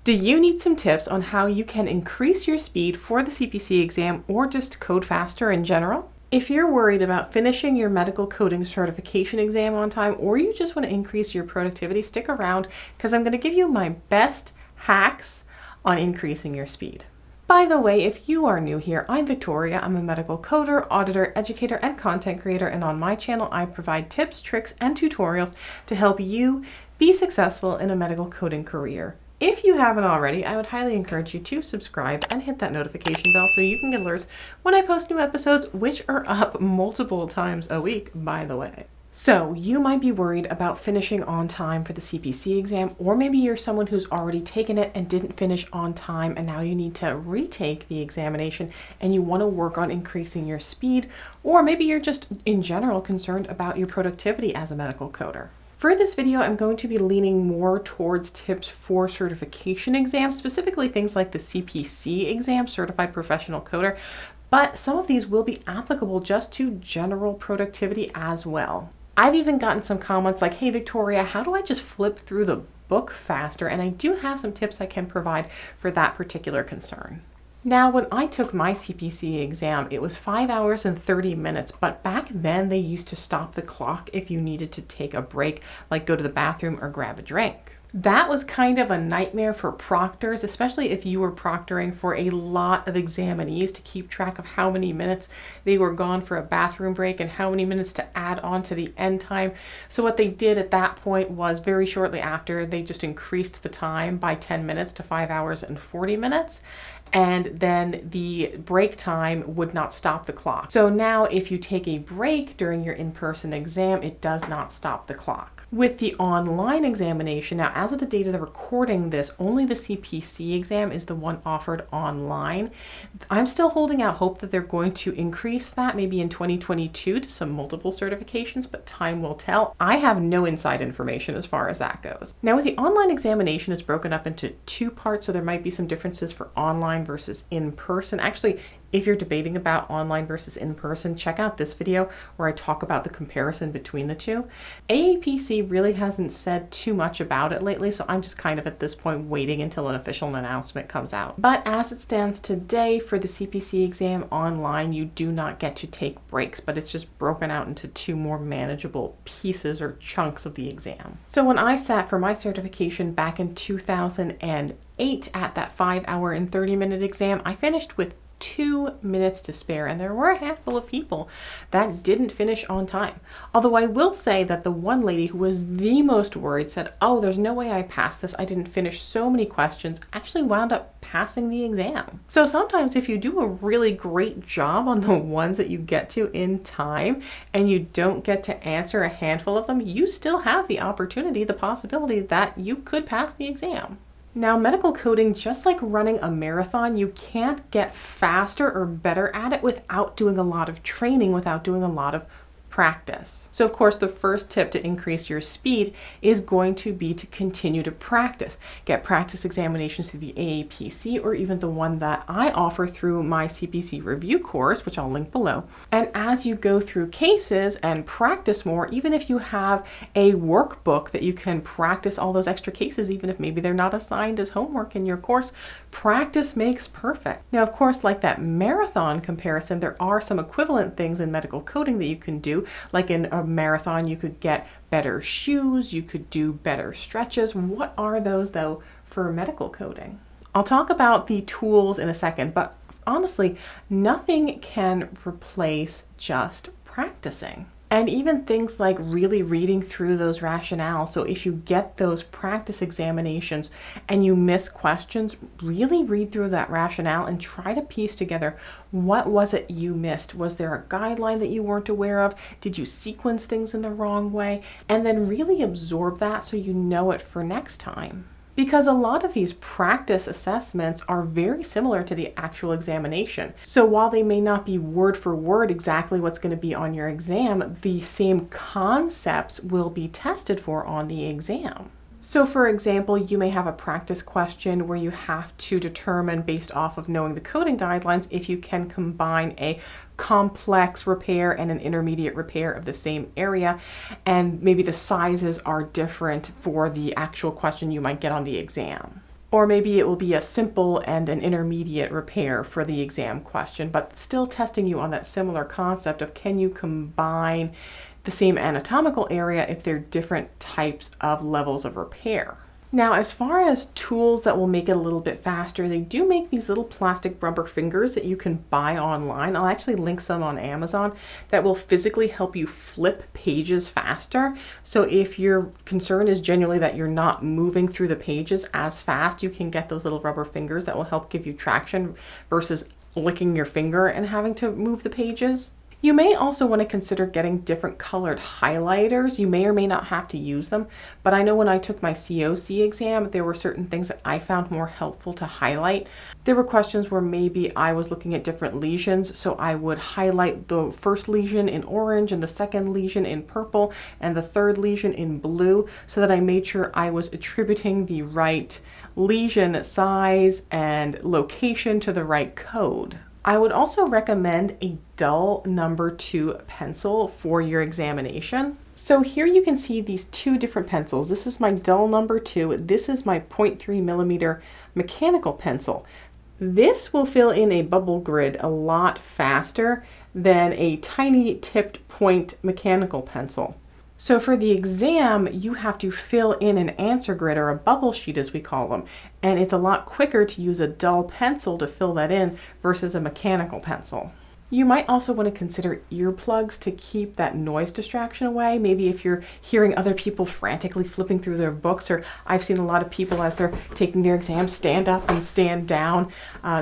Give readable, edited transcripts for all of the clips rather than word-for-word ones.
Do you need some tips on how you can increase your speed for the CPC exam or just code faster in general? If you're worried about finishing your medical coding certification exam on time, or you just want to increase your productivity, stick around because I'm going to give you my best hacks on increasing your speed. By the way, if you are new here, I'm Victoria. I'm a medical coder, auditor, educator, and content creator, and on my channel I provide tips, tricks, and tutorials to help you be successful in a medical coding career. If you haven't already, I would highly encourage you to subscribe and hit that notification bell so you can get alerts when I post new episodes, which are up multiple times a week, by the way. So you might be worried about finishing on time for the CPC exam, or maybe you're someone who's already taken it and didn't finish on time and now you need to retake the examination and you want to work on increasing your speed, or maybe you're just in general concerned about your productivity as a medical coder. For this video, I'm going to be leaning more towards tips for certification exams, specifically things like the CPC exam, Certified Professional Coder, but some of these will be applicable just to general productivity as well. I've even gotten some comments like, hey Victoria, how do I just flip through the book faster? And I do have some tips I can provide for that particular concern. Now, when I took my CPC exam, it was 5 hours and 30 minutes, but back then they used to stop the clock if you needed to take a break, like go to the bathroom or grab a drink. That was kind of a nightmare for proctors, especially if you were proctoring for a lot of examinees, to keep track of how many minutes they were gone for a bathroom break and how many minutes to add on to the end time. So what they did at that point was, very shortly after, they just increased the time by 10 minutes to 5 hours and 40 minutes. And then the break time would not stop the clock. So now if you take a break during your in-person exam, it does not stop the clock. With the online examination, now as of the date of the recording this, only the CPC exam is the one offered online. I'm still holding out hope that they're going to increase that maybe in 2022 to some multiple certifications, but time will tell. I have no inside information as far as that goes. Now with the online examination, it's broken up into two parts, so there might be some differences for online versus in-person. Actually, if you're debating about online versus in-person, check out this video where I talk about the comparison between the two. AAPC really hasn't said too much about it lately, so I'm just kind of at this point waiting until an official announcement comes out. But as it stands today, for the CPC exam online, you do not get to take breaks, but it's just broken out into two more manageable pieces or chunks of the exam. So when I sat for my certification back in 2008 at that 5 hour and 30 minute exam, I finished with 2 minutes to spare, and there were a handful of people that didn't finish on time. Although I will say that the one lady who was the most worried said, oh, there's no way I passed this. I didn't finish so many questions, actually wound up passing the exam. So sometimes if you do a really great job on the ones that you get to in time and you don't get to answer a handful of them, you still have the opportunity, the possibility that you could pass the exam. Now, medical coding, just like running a marathon, you can't get faster or better at it without doing a lot of training, without doing a lot of practice. So of course, the first tip to increase your speed is going to be to continue to practice. Get practice examinations through the AAPC, or even the one that I offer through my CPC review course, which I'll link below. And as you go through cases and practice more, even if you have a workbook that you can practice all those extra cases, even if maybe they're not assigned as homework in your course, practice makes perfect. Now, of course, like that marathon comparison, there are some equivalent things in medical coding that you can do. Like in a marathon, you could get better shoes, you could do better stretches. What are those though for medical coding? I'll talk about the tools in a second, but honestly, nothing can replace just practicing. And even things like really reading through those rationales. So if you get those practice examinations and you miss questions, really read through that rationale and try to piece together, what was it you missed? Was there a guideline that you weren't aware of? Did you sequence things in the wrong way? And then really absorb that so you know it for next time. Because a lot of these practice assessments are very similar to the actual examination. So while they may not be word for word exactly what's going to be on your exam, the same concepts will be tested for on the exam. So for example, you may have a practice question where you have to determine, based off of knowing the coding guidelines, if you can combine a complex repair and an intermediate repair of the same area, and maybe the sizes are different for the actual question you might get on the exam. Or maybe it will be a simple and an intermediate repair for the exam question, but still testing you on that similar concept of can you combine the same anatomical area if they're different types of levels of repair. Now, as far as tools that will make it a little bit faster, they do make these little plastic rubber fingers that you can buy online. I'll actually link some on Amazon that will physically help you flip pages faster. So if your concern is genuinely that you're not moving through the pages as fast, you can get those little rubber fingers that will help give you traction versus licking your finger and having to move the pages. You may also want to consider getting different colored highlighters. You may or may not have to use them, but I know when I took my COC exam, there were certain things that I found more helpful to highlight. There were questions where maybe I was looking at different lesions, so I would highlight the first lesion in orange and the second lesion in purple and the third lesion in blue so that I made sure I was attributing the right lesion size and location to the right code. I would also recommend a dull number 2 pencil for your examination. So here you can see these two different pencils. This is my dull number 2. This is my 0.3 millimeter mechanical pencil. This will fill in a bubble grid a lot faster than a tiny tipped point mechanical pencil. So for the exam, you have to fill in an answer grid, or a bubble sheet as we call them, and it's a lot quicker to use a dull pencil to fill that in versus a mechanical pencil. You might also want to consider earplugs to keep that noise distraction away. Maybe if you're hearing other people frantically flipping through their books, or I've seen a lot of people as they're taking their exam stand up and stand down,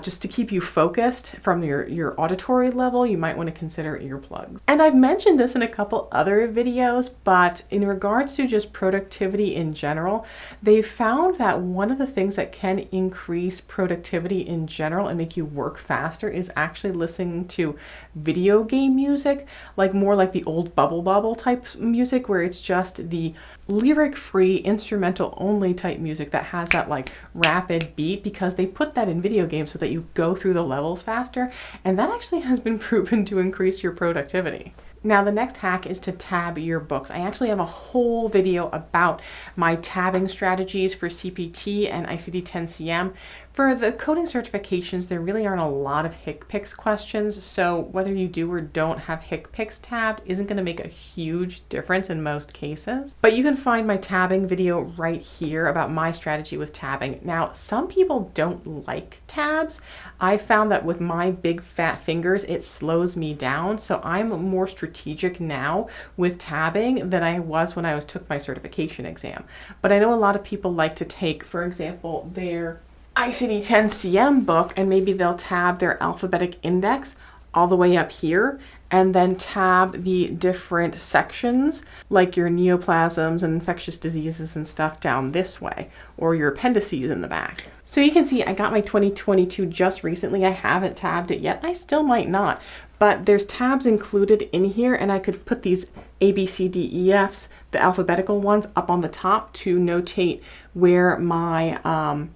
just to keep you focused from your auditory level, you might want to consider earplugs. And I've mentioned this in a couple other videos, but in regards to just productivity in general, they've found that one of the things that can increase productivity in general and make you work faster is actually listening to video game music, like more like the old Bubble Bobble type music where it's just the lyric free instrumental only type music that has that like rapid beat, because they put that in video games so that you go through the levels faster, and that actually has been proven to increase your productivity. Now the next hack is to tab your books. I actually have a whole video about my tabbing strategies for CPT and ICD-10-CM. For the coding certifications, there really aren't a lot of HCPCS questions, so whether you do or don't have HCPCS tabbed isn't going to make a huge difference in most cases. But you can find my tabbing video right here about my strategy with tabbing. Now, some people don't like tabs. I found that with my big fat fingers, it slows me down, so I'm more strategic now with tabbing than I was when I took my certification exam. But I know a lot of people like to take, for example, their ICD-10-CM book, and maybe they'll tab their alphabetic index all the way up here and then tab the different sections like your neoplasms and infectious diseases and stuff down this way, or your appendices in the back. So you can see I got my 2022 just recently. I haven't tabbed it yet. I still might not, but there's tabs included in here, and I could put these A, B, C, D, E, Fs, the alphabetical ones, up on the top to notate where my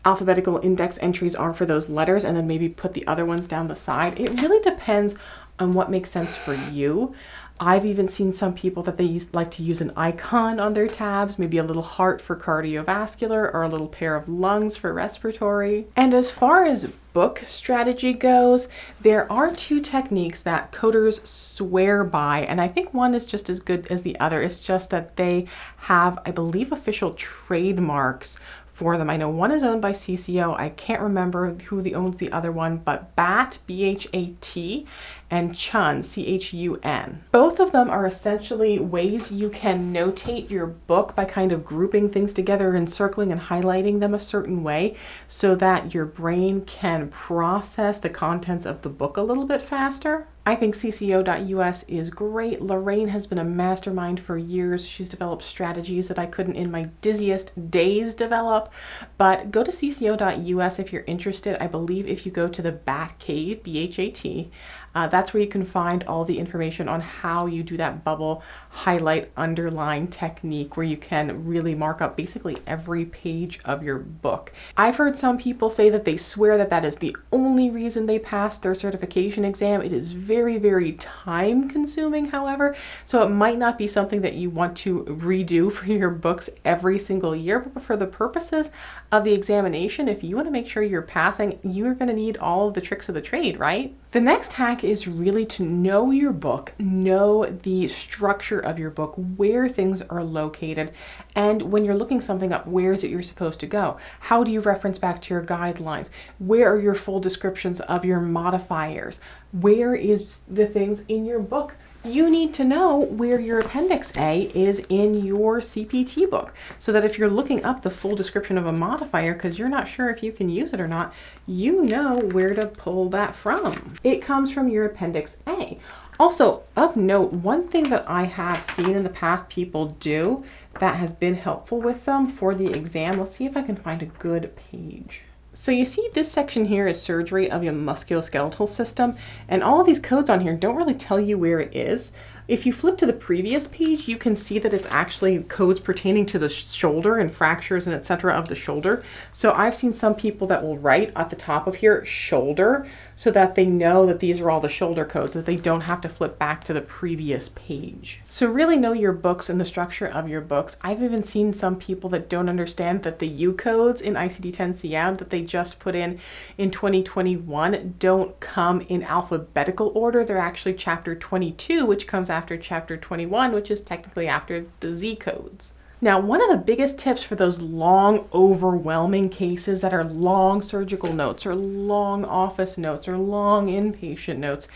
alphabetical index entries are for those letters, and then maybe put the other ones down the side. It really depends on what makes sense for you. I've even seen some people that they like to use an icon on their tabs, maybe a little heart for cardiovascular or a little pair of lungs for respiratory. And as far as book strategy goes, there are two techniques that coders swear by, and I think one is just as good as the other. It's just that they have, I believe, official trademarks for them. I know one is owned by CCO. I can't remember who owns the other one, but BAT, B-H-A-T, and CHUN, C-H-U-N. Both of them are essentially ways you can notate your book by kind of grouping things together and circling and highlighting them a certain way so that your brain can process the contents of the book a little bit faster. I think CCO.US is great. Lorraine has been a mastermind for years. She's developed strategies that I couldn't in my dizziest days develop. But go to CCO.US if you're interested. I believe if you go to the Bat Cave, B-H-A-T, That's where you can find all the information on how you do that bubble, highlight, underline technique where you can really mark up basically every page of your book. I've heard some people say that they swear that that is the only reason they passed their certification exam. It is very, very time consuming, however, so it might not be something that you want to redo for your books every single year, but for the purposes of the examination, if you want to make sure you're passing, you're going to need all of the tricks of the trade, right? The next hack is really to know your book, know the structure of your book, where things are located, and when you're looking something up, where is it you're supposed to go? How do you reference back to your guidelines? Where are your full descriptions of your modifiers? Where is the things in your book? You need to know where your Appendix A is in your CPT book, so that if you're looking up the full description of a modifier because you're not sure if you can use it or not, you know where to pull that from. It comes from your Appendix A. Also, of note, one thing that I have seen in the past people do that has been helpful with them for the exam, let's see if I can find a good page. So you see this section here is surgery of your musculoskeletal system, and all of these codes on here don't really tell you where it is. If you flip to the previous page, you can see that it's actually codes pertaining to the shoulder and fractures and etc. of the shoulder. So I've seen some people that will write at the top of here, shoulder, so that they know that these are all the shoulder codes, that they don't have to flip back to the previous page. So really know your books and the structure of your books. I've even seen some people that don't understand that the U codes in ICD-10-CM that they just put in 2021 don't come in alphabetical order. They're actually chapter 22, which comes after chapter 21, which is technically after the Z codes. Now, one of the biggest tips for those long, overwhelming cases that are long surgical notes or long office notes or long inpatient notes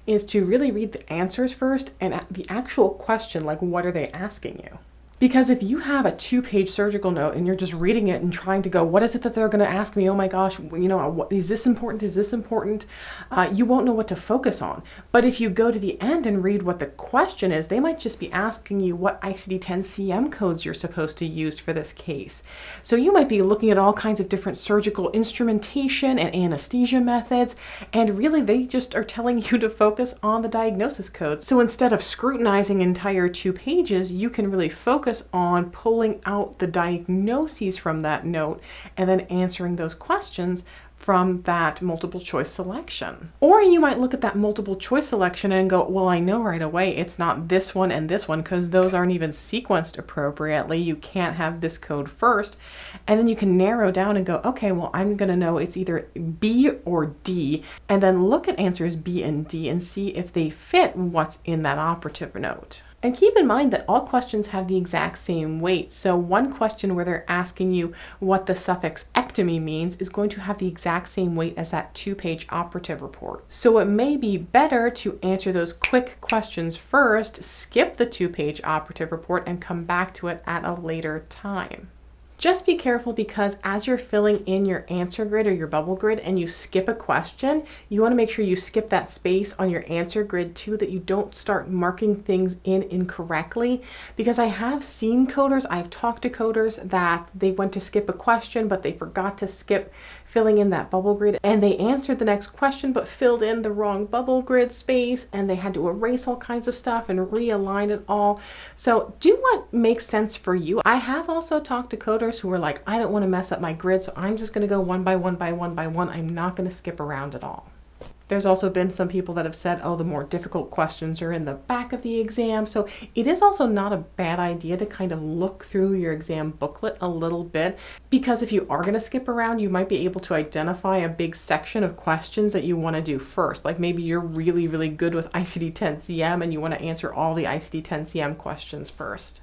is to really read the answers first and the actual question, like what are they asking you? Because if you have a 2-page surgical note and you're just reading it and trying to go, what is it that they're going to ask me? Oh my gosh, you know, what, is this important? Is this important? You won't know what to focus on. But if you go to the end and read what the question is, they might just be asking you what ICD-10-CM codes you're supposed to use for this case. So you might be looking at all kinds of different surgical instrumentation and anesthesia methods, and really they just are telling you to focus on the diagnosis codes. So instead of scrutinizing entire 2 pages, you can really focus on pulling out the diagnoses from that note and then answering those questions from that multiple choice selection. Or you might look at that multiple choice selection and go, well, I know right away it's not this one and this one because those aren't even sequenced appropriately. You can't have this code first. And then you can narrow down and go, okay, well, I'm going to know it's either B or D, and then look at answers B and D and see if they fit what's in that operative note. And keep in mind that all questions have the exact same weight. So one question where they're asking you what the suffix ectomy means is going to have the exact same weight as that 2-page operative report. So it may be better to answer those quick questions first, skip the 2-page operative report, and come back to it at a later time. Just be careful because as you're filling in your answer grid or your bubble grid and you skip a question, you want to make sure you skip that space on your answer grid too, that you don't start marking things in incorrectly. Because I have seen coders, I've talked to coders that they went to skip a question, but they forgot to skip filling in that bubble grid, and they answered the next question but filled in the wrong bubble grid space, and they had to erase all kinds of stuff and realign it all. So do what makes sense for you. I have also talked to coders who were like, I don't want to mess up my grid, so I'm just going to go one by one by one by one. I'm not going to skip around at all. There's also been some people that have said, oh, the more difficult questions are in the back of the exam. So it is also not a bad idea to kind of look through your exam booklet a little bit, because if you are going to skip around, you might be able to identify a big section of questions that you want to do first. Like maybe you're really, really good with ICD-10-CM and you want to answer all the ICD-10-CM questions first.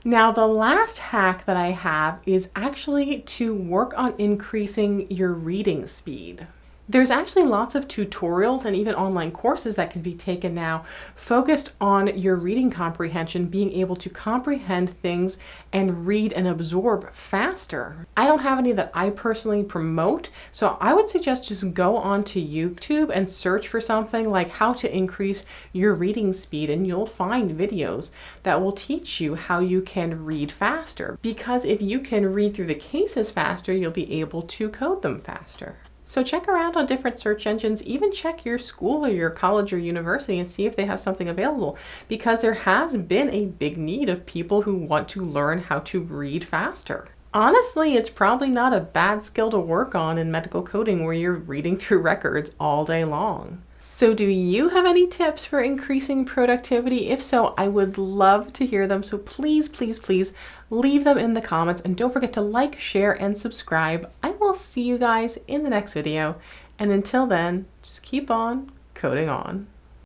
Now, the last hack that I have is actually to work on increasing your reading speed. There's actually lots of tutorials and even online courses that can be taken now focused on your reading comprehension, being able to comprehend things and read and absorb faster. I don't have any that I personally promote, so I would suggest just go onto YouTube and search for something like how to increase your reading speed, and you'll find videos that will teach you how you can read faster. Because if you can read through the cases faster, you'll be able to code them faster. So check around on different search engines, even check your school or your college or university and see if they have something available, because there has been a big need of people who want to learn how to read faster. Honestly, it's probably not a bad skill to work on in medical coding where you're reading through records all day long. So do you have any tips for increasing productivity? If so, I would love to hear them. So please, please, please leave them in the comments, and don't forget to like, share, and subscribe. I will see you guys in the next video. And until then, just keep on coding on.